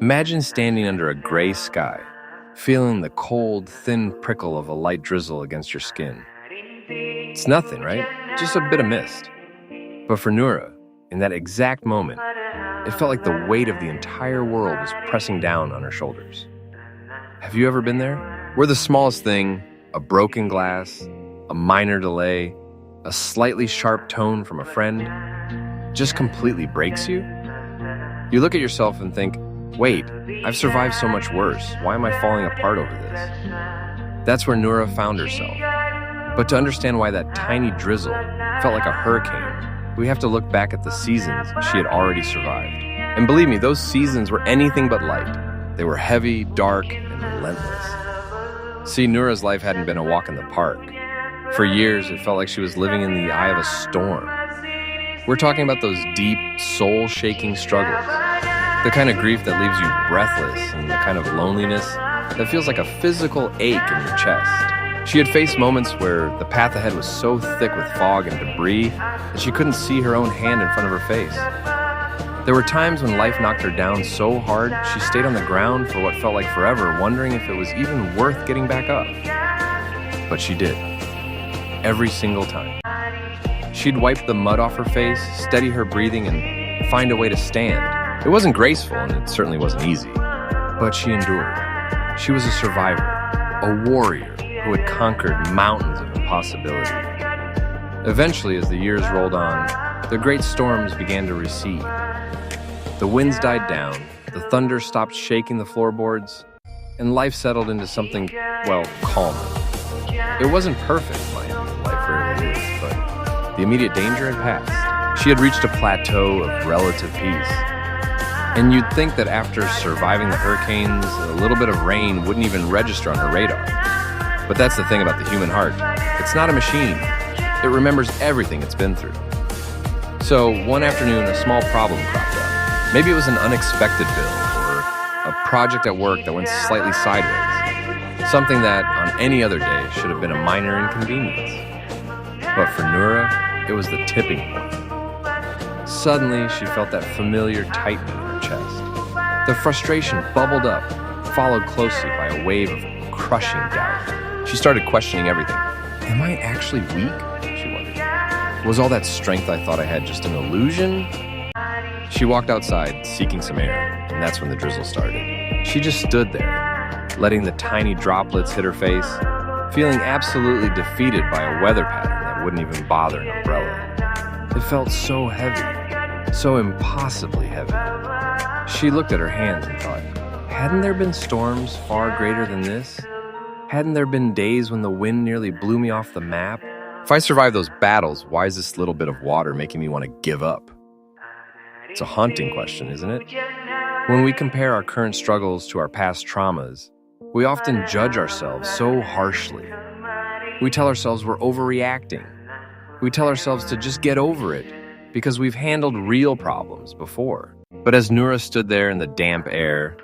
Imagine standing under a gray sky, feeling the cold, thin prickle of a light drizzle against your skin. It's nothing, right? Just a bit of mist. But for Nura, in that exact moment, it felt like the weight of the entire world was pressing down on her shoulders. Have you ever been there? Where the smallest thing, a broken glass, a minor delay, a slightly sharp tone from a friend, just completely breaks you? You look at yourself and think, wait, I've survived so much worse. Why am I falling apart over this? That's where Nura found herself. But to understand why that tiny drizzle felt like a hurricane, we have to look back at the seasons she had already survived. And believe me, those seasons were anything but light. They were heavy, dark, and relentless. See, Nura's life hadn't been a walk in the park. For years, it felt like she was living in the eye of a storm. We're talking about those deep, soul-shaking struggles. The kind of grief that leaves you breathless and the kind of loneliness that feels like a physical ache in your chest. She had faced moments where the path ahead was so thick with fog and debris that she couldn't see her own hand in front of her face. There were times when life knocked her down so hard, she stayed on the ground for what felt like forever, wondering if it was even worth getting back up. But she did. Every single time. She'd wipe the mud off her face, steady her breathing, and find a way to stand. It wasn't graceful, and it certainly wasn't easy. But she endured. She was a survivor, a warrior who had conquered mountains of impossibility. Eventually, as the years rolled on, the great storms began to recede. The winds died down, the thunder stopped shaking the floorboards, and life settled into something, well, calmer. It wasn't perfect, mind you, life rarely is, but the immediate danger had passed. She had reached a plateau of relative peace. And you'd think that after surviving the hurricanes, a little bit of rain wouldn't even register on her radar. But that's the thing about the human heart. It's not a machine. It remembers everything it's been through. So one afternoon, a small problem cropped up. Maybe it was an unexpected bill or a project at work that went slightly sideways. Something that, on any other day, should have been a minor inconvenience. But for Nura, it was the tipping point. Suddenly, she felt that familiar tightening in her chest. The frustration bubbled up, followed closely by a wave of crushing doubt. She started questioning everything. Am I actually weak? She wondered. Was all that strength I thought I had just an illusion? She walked outside, seeking some air, and that's when the drizzle started. She just stood there, letting the tiny droplets hit her face, feeling absolutely defeated by a weather pattern that wouldn't even bother an umbrella. It felt so heavy, so impossibly heavy. She looked at her hands and thought, hadn't there been storms far greater than this? Hadn't there been days when the wind nearly blew me off the map? If I survive those battles, why is this little bit of water making me want to give up? It's a haunting question, isn't it? When we compare our current struggles to our past traumas, we often judge ourselves so harshly. We tell ourselves we're overreacting. We tell ourselves to just get over it because we've handled real problems before. But as Nura stood there in the damp air,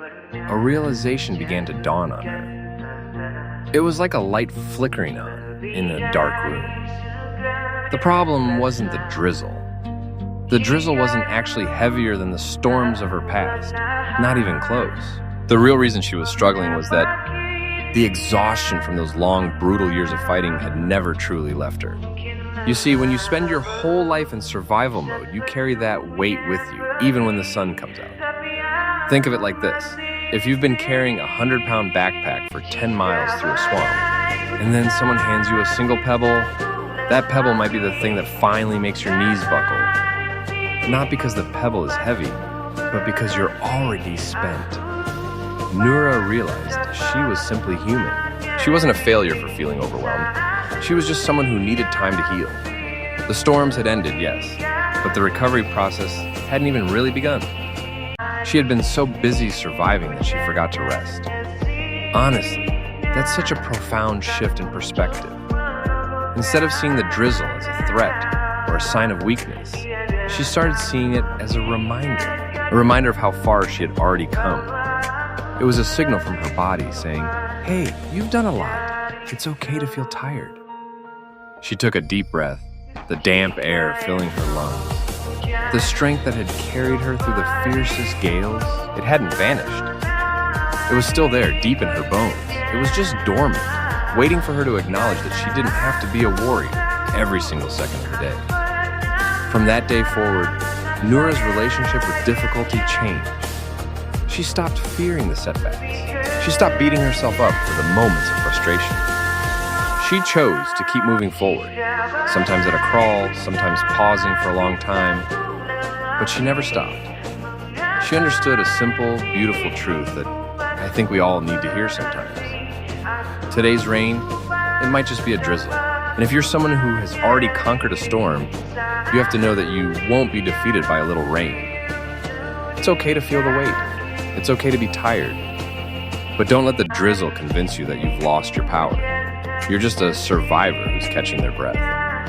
a realization began to dawn on her. It was like a light flickering on in a dark room. The problem wasn't the drizzle. The drizzle wasn't actually heavier than the storms of her past, not even close. The real reason she was struggling was that the exhaustion from those long, brutal years of fighting had never truly left her. You see, when you spend your whole life in survival mode, you carry that weight with you, even when the sun comes out. Think of it like this. If you've been carrying a 100-pound backpack for 10 miles through a swamp, and then someone hands you a single pebble, that pebble might be the thing that finally makes your knees buckle. Not because the pebble is heavy, but because you're already spent. Nura realized she was simply human. She wasn't a failure for feeling overwhelmed. She was just someone who needed time to heal. The storms had ended, yes, but the recovery process hadn't even really begun. She had been so busy surviving that she forgot to rest. Honestly, that's such a profound shift in perspective. Instead of seeing the drizzle as a threat or a sign of weakness, she started seeing it as a reminder of how far she had already come. It was a signal from her body saying, hey, you've done a lot. It's okay to feel tired. She took a deep breath, the damp air filling her lungs. The strength that had carried her through the fiercest gales, it hadn't vanished. It was still there, deep in her bones. It was just dormant, waiting for her to acknowledge that she didn't have to be a warrior every single second of the day. From that day forward, Nura's relationship with difficulty changed. She stopped fearing the setbacks. She stopped beating herself up for the moments of frustration. She chose to keep moving forward, sometimes at a crawl, sometimes pausing for a long time, but she never stopped. She understood a simple, beautiful truth that I think we all need to hear sometimes. Today's rain, it might just be a drizzle. And if you're someone who has already conquered a storm, you have to know that you won't be defeated by a little rain. It's okay to feel the weight. It's okay to be tired. But don't let the drizzle convince you that you've lost your power. You're just a survivor who's catching their breath.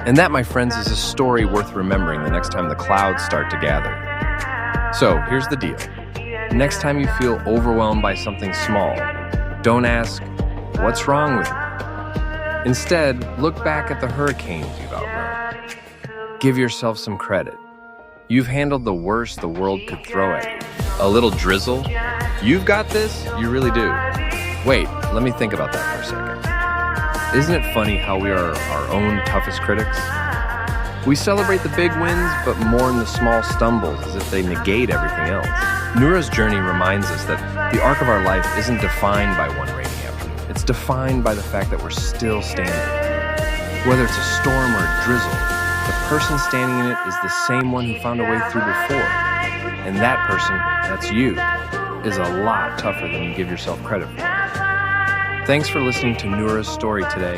And that, my friends, is a story worth remembering the next time the clouds start to gather. So here's the deal. Next time you feel overwhelmed by something small, don't ask, "What's wrong with me?" Instead, look back at the hurricanes you've outrun. Give yourself some credit. You've handled the worst the world could throw at you. A little drizzle? You've got this? You really do. Wait, let me think about that for a second. Isn't it funny how we are our own toughest critics? We celebrate the big wins, but mourn the small stumbles as if they negate everything else. Nura's journey reminds us that the arc of our life isn't defined by one rainy afternoon. It's defined by the fact that we're still standing. Whether it's a storm or a drizzle, the person standing in it is the same one who found a way through before. And that person, that's you, is a lot tougher than you give yourself credit for. Thanks for listening to Nura's story today.